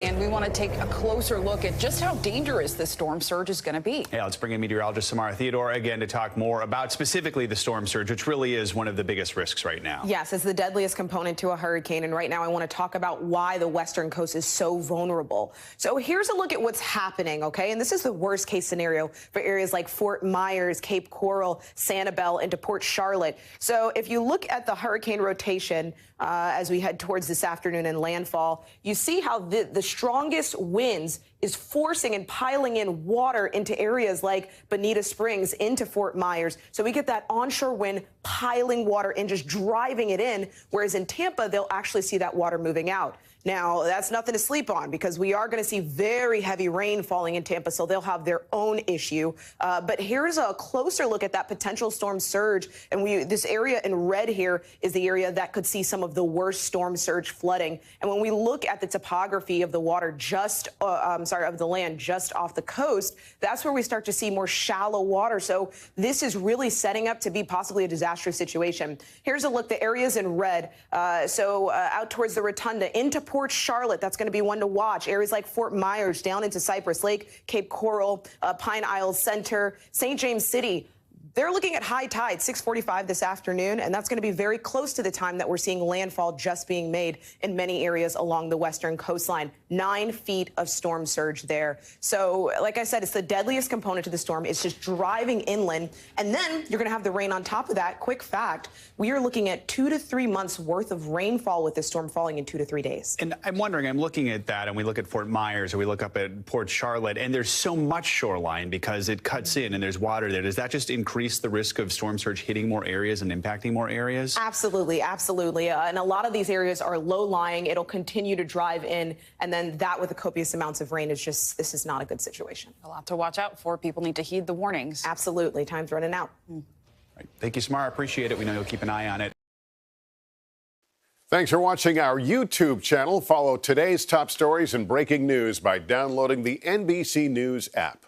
And we want to take a closer look at just how dangerous this storm surge is going to be. Yeah, let's bring in meteorologist Somara Theodore again to talk more about specifically the storm surge, which really is one of the biggest risks right now. Yes, it's the deadliest component to a hurricane. And right now I want to talk about why the western coast is so vulnerable. So here's a look at what's happening, OK? And this is the worst case scenario for areas like Fort Myers, Cape Coral, Sanibel, into Port Charlotte. So if you look at the hurricane rotation as we head towards this afternoon and landfall, you see how the strongest winds is forcing and piling in water into areas like Bonita Springs, into Fort Myers. So we get that onshore wind piling water in, just driving it in, whereas in Tampa, they'll actually see that water moving out. Now, that's nothing to sleep on because we are going to see very heavy rain falling in Tampa, so they'll have their own issue. But here's a closer look at that potential storm surge. And this area in red here is the area that could see some of the worst storm surge flooding. And when we look at the topography of the water of the land just off the coast, that's where we start to see more shallow water. So this is really setting up to be possibly a disastrous situation. Here's a look, the areas in red. Out towards the Rotunda, into Port Charlotte, that's going to be one to watch. Areas like Fort Myers, down into Cypress Lake, Cape Coral, Pine Isles Center, St. James City. They're looking at high tide, 6:45 this afternoon, and that's going to be very close to the time that we're seeing landfall just being made in many areas along the western coastline. 9 feet of storm surge there. So, like I said, it's the deadliest component to the storm. It's just driving inland, and then you're going to have the rain on top of that. Quick fact, we are looking at 2 to 3 months worth of rainfall with this storm falling in 2 to 3 days. And I'm wondering, I'm looking at that, and we look at Fort Myers, or we look up at Port Charlotte, and there's so much shoreline because it cuts in and there's water there. Does that just increase the risk of storm surge hitting more areas and impacting more areas? Absolutely, absolutely. And a lot of these areas are low-lying. It'll continue to drive in, and then that with the copious amounts of rain is just, this is not a good situation. A lot to watch out for. People need to heed the warnings. Absolutely. Time's running out. Right. Thank you, Samara. Appreciate it. We know you'll keep an eye on it. Thanks for watching our YouTube channel. Follow today's top stories and breaking news by downloading the NBC News app.